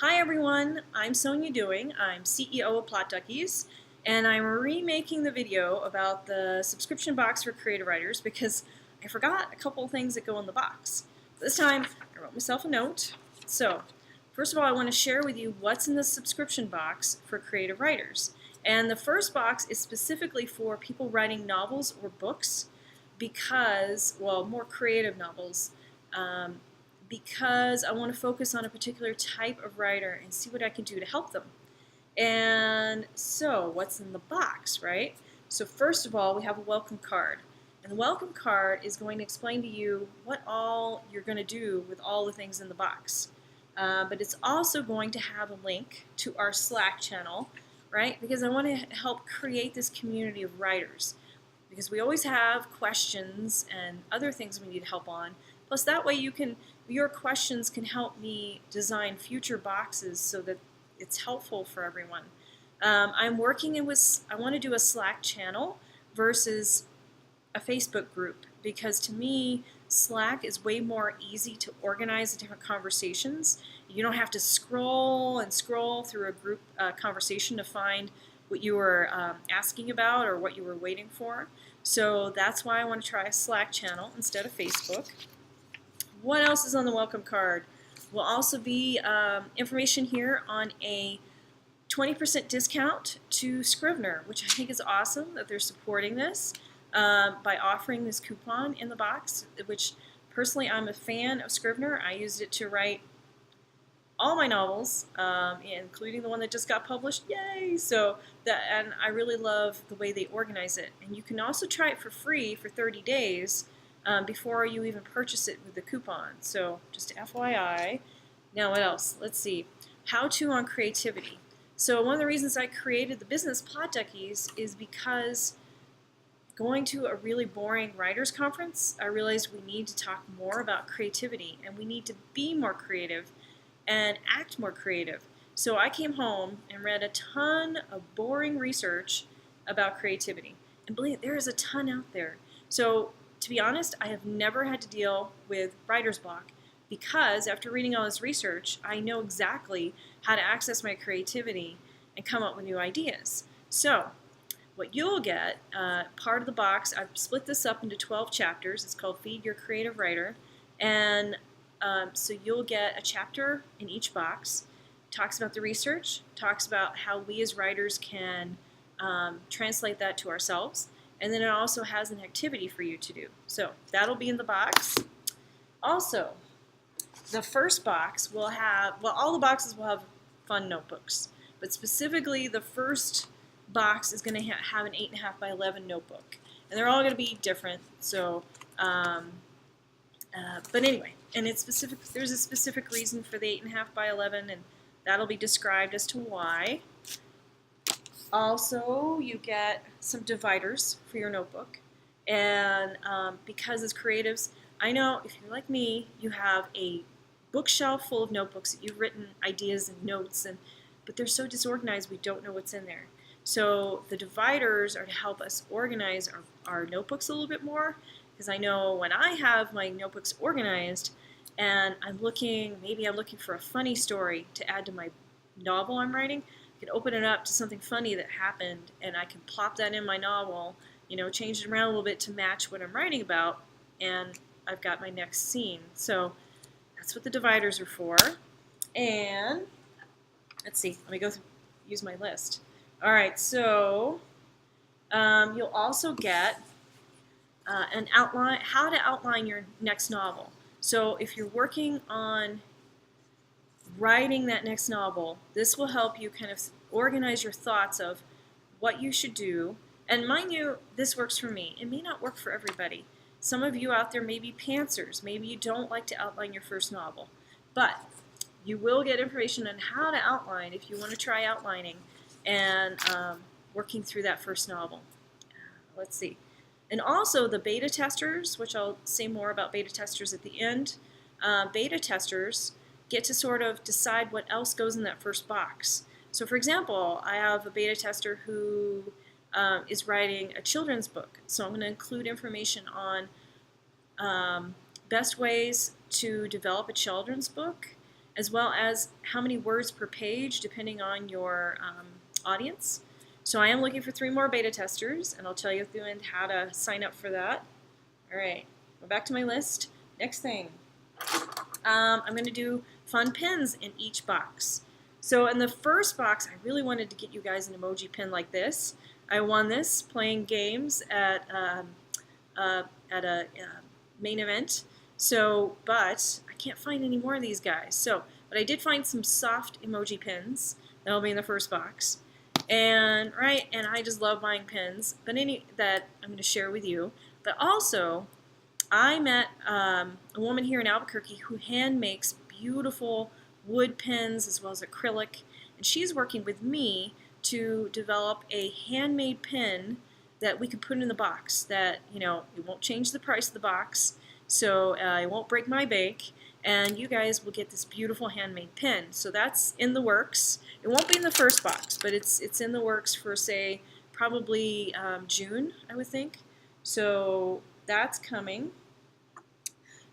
Hi everyone, I'm Sonia Doing. I'm CEO of Duckies, and I'm remaking the video about the subscription box for creative writers because I forgot a couple of things that go in the box. This time I wrote myself a note. So first of all, I want to share with you what's in the subscription box for creative writers. And the first box is specifically for people writing novels or books because, well, more creative novels. Because I want to focus on a particular type of writer and see what I can do to help them. And so, what's in the box, right? So first of all, we have a welcome card. And the welcome card is going to explain to you what all you're going to do with all the things in the box. But it's also going to have a link to our Slack channel, right? Because I want to help create this community of writers. Because we always have questions and other things we need help on. Plus that way your questions can help me design future boxes so that it's helpful for everyone. I'm working I want to do a Slack channel versus a Facebook group because to me Slack is way more easy to organize the different conversations. You don't have to scroll and scroll through a group conversation to find what you were asking about or what you were waiting for. So that's why I want to try a Slack channel instead of Facebook. What else is on the welcome card? Will also be information here on a 20% discount to Scrivener, which I think is awesome that they're supporting this by offering this coupon in the box, which personally I'm a fan of Scrivener. I used it to write all my novels, including the one that just got published. Yay! And I really love the way they organize it. And you can also try it for free for 30 days before you even purchase it with the coupon. So just FYI. Now what else? Let's see. How-to on creativity. So one of the reasons I created the business Plot Duckies is because going to a really boring writers conference, I realized we need to talk more about creativity and we need to be more creative and act more creative. So I came home and read a ton of boring research about creativity. And believe it, there is a ton out there. So to be honest, I have never had to deal with writer's block because after reading all this research, I know exactly how to access my creativity and come up with new ideas. So what you'll get, part of the box, I've split this up into 12 chapters. It's called Feed Your Creative Writer. And so you'll get a chapter in each box. Talks about the research, talks about how we as writers can translate that to ourselves. And then it also has an activity for you to do. So that'll be in the box. Also, the first box will have, well, all the boxes will have fun notebooks. But specifically, the first box is going to have an 8.5 by 11 notebook. And they're all going to be different. So, but anyway, and it's specific. There's a specific reason for the 8.5 by 11, and that'll be described as to why. Also, you get some dividers for your notebook, and because as creatives, I know if you're like me, you have a bookshelf full of notebooks that you've written ideas and notes, but they're so disorganized we don't know what's in there. So the dividers are to help us organize our notebooks a little bit more, because I know when I have my notebooks organized and maybe I'm looking for a funny story to add to my novel I'm writing, I can open it up to something funny that happened and I can plop that in my novel, change it around a little bit to match what I'm writing about, and I've got my next scene. So that's what the dividers are for. And let's see, let me use my list. All right, so you'll also get an outline, how to outline your next novel. So if you're working on writing that next novel, this will help you kind of organize your thoughts of what you should do. And mind you, this works for me. It may not work for everybody. Some of you out there may be pantsers. Maybe you don't like to outline your first novel. But you will get information on how to outline if you want to try outlining and working through that first novel. Let's see. And also the beta testers, which I'll say more about beta testers at the end. Beta testers get to sort of decide what else goes in that first box. So for example, I have a beta tester who is writing a children's book. So I'm going to include information on best ways to develop a children's book as well as how many words per page depending on your audience. So I am looking for 3 more beta testers, and I'll tell you at the end how to sign up for that. All right, go back to my list. Next thing, I'm going to do fun pins in each box. So in the first box, I really wanted to get you guys an emoji pin like this. I won this playing games at a main event. So, but I can't find any more of these guys. So, but I did find some soft emoji pins. That'll be in the first box. And and I just love buying pins, but that I'm going to share with you. But also, I met a woman here in Albuquerque who hand makes beautiful wood pins as well as acrylic, and she's working with me to develop a handmade pin that we can put in the box that, you know, it won't change the price of the box, so it won't break my bank, and you guys will get this beautiful handmade pin. So that's in the works. It won't be in the first box, but it's in the works for, say, probably June, I would think. So that's coming.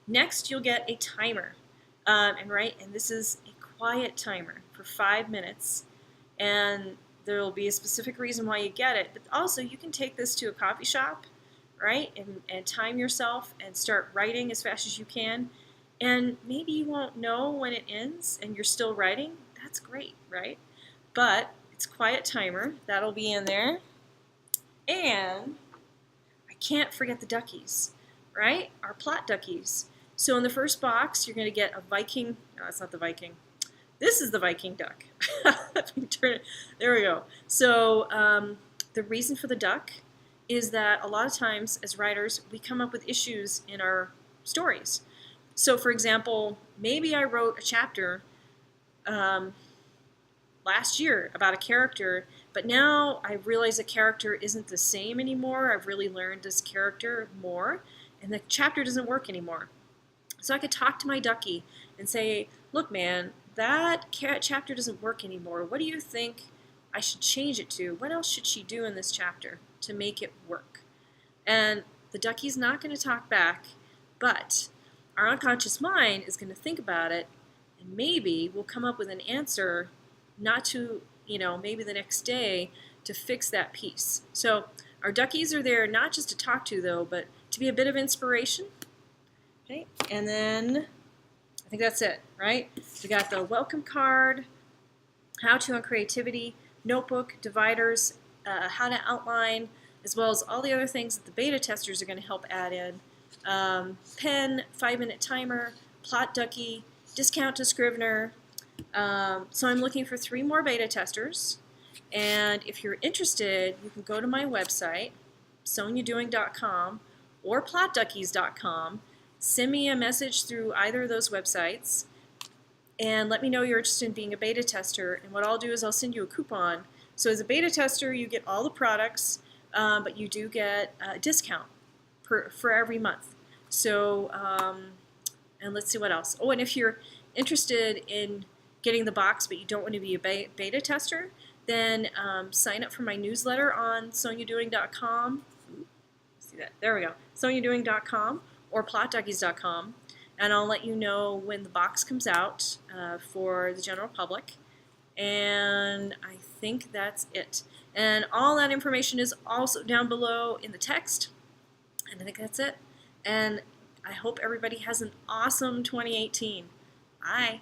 Next, you'll get a timer, and this is a quiet timer for 5 minutes, and there will be a specific reason why you get it. But also, you can take this to a coffee shop, right, and time yourself and start writing as fast as you can. And maybe you won't know when it ends, and you're still writing. That's great, right? But it's quiet timer. That'll be in there. And I can't forget the Duckies, right? Our plot Duckies. So in the first box, you're going to get a Viking. No, that's not the Viking. This is the Viking duck. There we go. So the reason for the duck is that a lot of times as writers, we come up with issues in our stories. So for example, maybe I wrote a chapter last year about a character, but now I realize the character isn't the same anymore. I've really learned this character more, and the chapter doesn't work anymore. So I could talk to my ducky and say, look, man, that chapter doesn't work anymore. What do you think I should change it to? What else should she do in this chapter to make it work? And the ducky's not going to talk back, but our unconscious mind is going to think about it, and maybe we'll come up with an answer, not to, maybe the next day, to fix that piece. So our duckies are there not just to talk to, though, but to be a bit of inspiration. Okay, and then I think that's it, right? We got the welcome card, how to on creativity, notebook, dividers, how to outline, as well as all the other things that the beta testers are going to help add in. Pen, 5-minute timer, plot ducky, discount to Scrivener. So I'm looking for 3 more beta testers, and if you're interested, you can go to my website, sonyadoing.com or plotduckies.com. Send me a message through either of those websites and let me know you're interested in being a beta tester, and what I'll do is I'll send you a coupon. So as a beta tester, you get all the products, but you do get a discount for every month. So, and let's see what else. Oh, and if you're interested in getting the box but you don't want to be a beta tester, then sign up for my newsletter on sonyadoing.com. See that? There we go. sonyadoing.com or plotduckies.com, and I'll let you know when the box comes out for the general public. And I think that's it. And all that information is also down below in the text. And I think that's it. And I hope everybody has an awesome 2018. Bye.